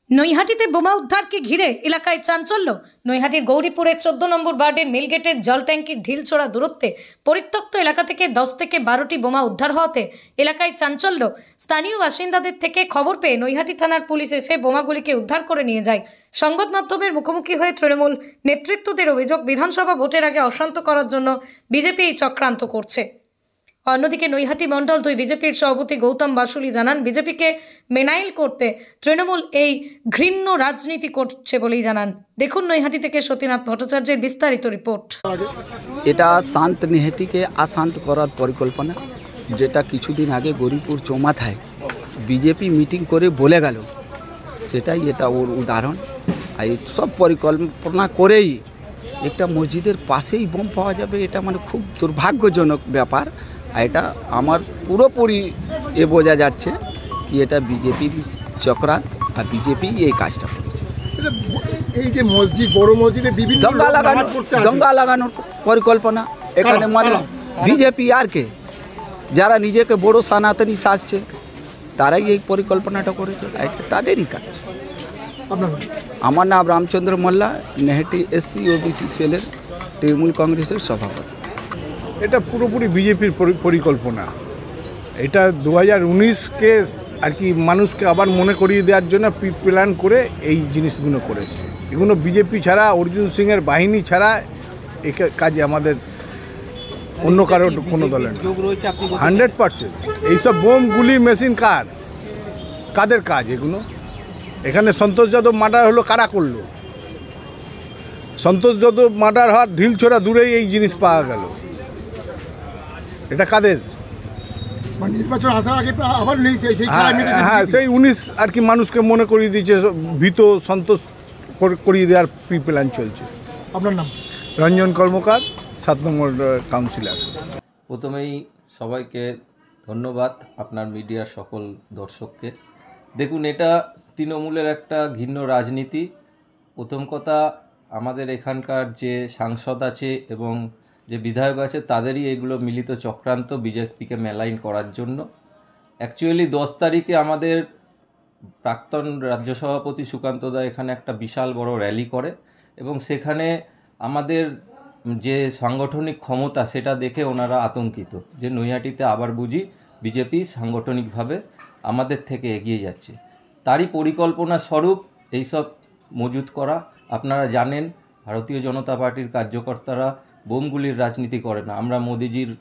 নৈহাটিতে বোমা উদ্ধারকে ঘিরে এলাকায় চাঞ্চল্য। নৈহাটির গৌরীপুরের 14 নম্বর ওয়ার্ডের মিলগেটের জল ট্যাঙ্কির ঢিলছোড়া দূরত্বে পরিত্যক্ত এলাকা থেকে 10 থেকে 12টি বোমা উদ্ধার হওয়াতে এলাকায় চাঞ্চল্য। স্থানীয় বাসিন্দাদের থেকে খবর পেয়ে নৈহাটি থানার পুলিশ এসে বোমাগুলিকে উদ্ধার করে নিয়ে যায়। সংবাদ মাধ্যমের মুখোমুখি হয়ে তৃণমূল নেতৃত্বদের অভিযোগ, বিধানসভা ভোটের আগে অশান্ত করার জন্য বিজেপি এই চক্রান্ত করছে। অন্যদিকে নৈহাটি মণ্ডল 2 বিজেপির সভাপতি গৌতম বাসুলি জানান, বিজেপিকে মেনাইল করতে তৃণমূল এই ঘৃণ্য রাজনীতি করছে বলেই জানান। দেখুন নৈহাটি থেকে সতীনাথ ভট্টাচার্যের বিস্তারিত রিপোর্ট। এটা শান্ত নৈহাটিকে অশান্ত করার পরিকল্পনা, যেটা কিছুদিন আগে গৌরীপুর চৌমাথায় বিজেপি মিটিং করে বলে গেল, সেটাই এটা ওর উদাহরণ। আর এই সব পরিকল্পনা করেই একটা মসজিদের পাশেই বোম পাওয়া যাবে, এটা মানে খুব দুর্ভাগ্যজনক ব্যাপার। এটা আমার পুরোপুরি বোঝা যাচ্ছে কি এটা বিজেপির চক্রান্ত, আর বিজেপি এই কাজটা করেছে। এই যে মসজিদ, বড় মসজিদে বিভিন্ন দঙ্গা লাগানোর পরিকল্পনা এখানে, মানে বিজেপি আর কে, যারা নিজেকে বড় সনাতনী সাজছে তারাই এই পরিকল্পনাটা করেছে, এটা তাদেরই কাজ। আমার নাম রামচন্দ্র মোল্লা, নৈহাটি এসসি ওবিসি সেলের তৃণমূল কংগ্রেসের সভাপতি। এটা পুরোপুরি বিজেপির পরিকল্পনা। এটা 2019-কে আর কি মানুষকে আবার মনে করিয়ে দেওয়ার জন্য প্ল্যান করে এই জিনিসগুলো করেছে। এগুলো বিজেপি ছাড়া, অর্জুন সিংয়ের বাহিনী ছাড়া এই কাজে আমাদের অন্য কারোর কোনো দলের 100%। এইসব বোম, গুলি, মেশিন কাদের কাজ এগুলো? এখানে সন্তোষ যাদব মার্ডার হলো, কারা করলো? সন্তোষ যাদব মার্ডার হওয়ার ঢিলছোড়া দূরেই এই জিনিস পাওয়া গেল, এটা কাদের? নির্বাচন আসার আগে আবার নেই হ্যাঁ, সেই 19 আর কি মানুষকে মনে করিয়ে দিয়েছে, ভীত সন্তোষ করিয়ে দেওয়ার প্ল্যান চলছে। আপনার নাম? রঞ্জন কর্মকার, 7 নম্বর কাউন্সিলর। প্রথমেই সবাইকে ধন্যবাদ, আপনার মিডিয়ার সকল দর্শককে। দেখুন, এটা তৃণমূলের একটা ঘৃণ্য রাজনীতি। প্রথম কথা, আমাদের এখানকার যে সাংসদ আছে এবং যে বিধায়ক আছে তাদেরই এগুলো মিলিত চক্রান্ত বিজেপিকে মেলাইন করার জন্য। অ্যাকচুয়ালি 10 তারিখে আমাদের প্রাক্তন রাজ্য সভাপতি সুকান্ত দা এখানে একটা বিশাল বড় র্যালি করে এবং সেখানে আমাদের যে সাংগঠনিক ক্ষমতা সেটা দেখে ওনারা আতঙ্কিত, যে নৈহাটিতে আবার বুঝি বিজেপি সাংগঠনিকভাবে আমাদের থেকে এগিয়ে যাচ্ছে। তারই পরিকল্পনা স্বরূপ এইসব মজুত করা। আপনারা জানেন, ভারতীয় জনতা পার্টির কার্যকর্তারা বোমগুলির রাজনীতি করে না। আমরা মোদিজির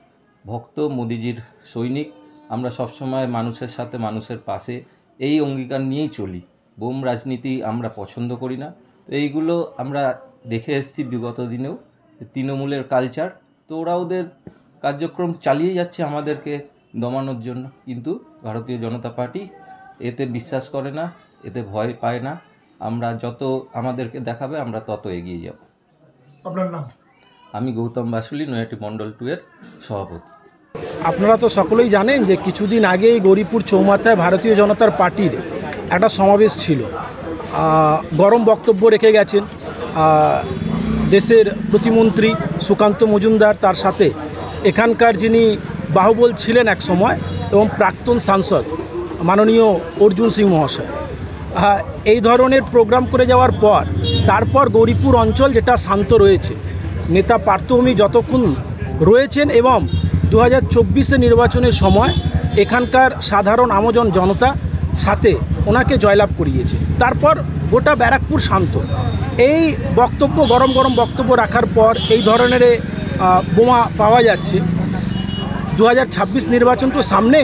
ভক্ত, মোদিজির সৈনিক। আমরা সবসময় মানুষের সাথে, মানুষের পাশে, এই অঙ্গীকার নিয়েই চলি। বোম রাজনীতি আমরা পছন্দ করি না। তো এইগুলো আমরা দেখে এসেছি বিগত দিনেও, তৃণমূলের কালচার। তো ওরা ওদের কার্যক্রম চালিয়ে যাচ্ছে আমাদেরকে দমানোর জন্য, কিন্তু ভারতীয় জনতা পার্টি এতে বিশ্বাস করে না, এতে ভয় পায় না। আমরা যত আমাদেরকে দেখাবে আমরা তত এগিয়ে যাব। আপনার নাম? আমি গৌতম বাসুলি, নৈহাটি মণ্ডল 2 এর সভাপতি। আপনারা তো সকলেই জানেন যে কিছুদিন আগেই গৌরীপুর চৌমাথায় ভারতীয় জনতার পার্টির একটা সমাবেশ ছিল। গরম বক্তব্য রেখে গেছেন দেশের প্রতিমন্ত্রী সুকান্ত মজুমদার, তার সাথে এখানকার যিনি বাহুবল ছিলেন এক সময় এবং প্রাক্তন সাংসদ মাননীয় অর্জুন সিং মহাশয়। এই ধরনের প্রোগ্রাম করে যাওয়ার পর তারপর গৌরীপুর অঞ্চল যেটা শান্ত রয়েছে, নেতা পার্থভূমি যতক্ষণ রয়েছেন এবং 2024 নির্বাচনের সময় এখানকার সাধারণ আমজন জনতা সাথে ওনাকে জয়লাভ করিয়েছে। তারপর গোটা ব্যারাকপুর শান্ত। এই বক্তব্য, গরম গরম বক্তব্য রাখার পর এই ধরনের বোমা পাওয়া যাচ্ছে। 2026 নির্বাচন তো সামনে।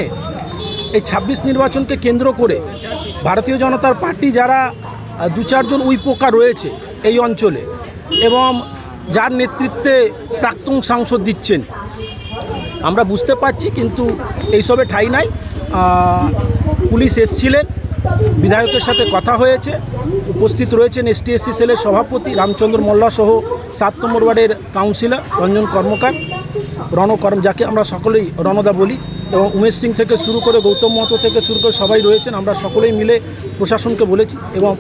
এই 26 নির্বাচনকে কেন্দ্র করে ভারতীয় জনতার পার্টি যারা 2-4 জন উইপোকা রয়েছে এই অঞ্চলে এবং যার নেতৃত্বে প্রাক্তন সাংসদ দিচ্ছেন, আমরা বুঝতে পারছি, কিন্তু এইসবে ঠাঁই নাই। পুলিশ এসছিলেন, বিধায়কের সাথে কথা হয়েছে, উপস্থিত রয়েছেন ST/SC সেলের সভাপতি রামচন্দ্র মোল্লা সহ 7 নম্বর ওয়ার্ডের কাউন্সিলর রঞ্জন কর্মকার, যাকে আমরা সকলেই রণদা বলি, এবং উমেশ সিং থেকে শুরু করে গৌতম মহতো থেকে শুরু করে সবাই রয়েছেন। আমরা সকলেই মিলে প্রশাসনকে বলেছি এবং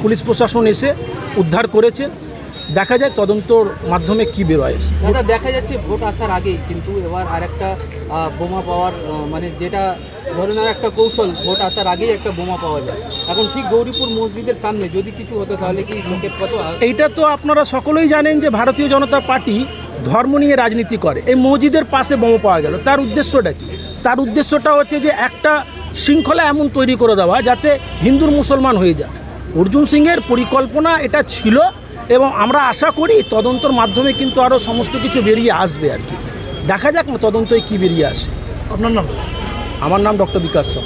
পুলিশ প্রশাসন এসে উদ্ধার করেছেন। দেখা যায় তদন্তর মাধ্যমে কী বেরোয়। দাদা দেখা যাচ্ছে ভোট আসার আগেই কিন্তু এবার আরেকটা বোমা পাওয়ার মানে যেটা ধরে নেওয়ার একটা কৌশল, ভোট আসার আগেই একটা বোমা পাওয়া যায়। এখন ঠিক গৌরীপুর মসজিদের সামনে যদি কিছু হতো তাহলে কি লোকের কত? এইটা তো আপনারা সকলেই জানেন যে ভারতীয় জনতা পার্টি ধর্ম নিয়ে রাজনীতি করে। এই মসজিদের পাশে বোমা পাওয়া গেল, তার উদ্দেশ্যটা কি? তার উদ্দেশ্যটা হচ্ছে যে একটা শৃঙ্খলা এমন তৈরি করে দেওয়া যাতে হিন্দুর মুসলমান হয়ে যায়। অর্জুন সিংয়ের পরিকল্পনা এটা ছিল এবং আমরা আশা করি তদন্তর মাধ্যমে কিন্তু আরও সমস্ত কিছু বেরিয়ে আসবে আর কি। দেখা যাক তদন্তই কী বেরিয়ে আসে। আপনার নাম? আমার নাম ডক্টর বিকাশ সাউ।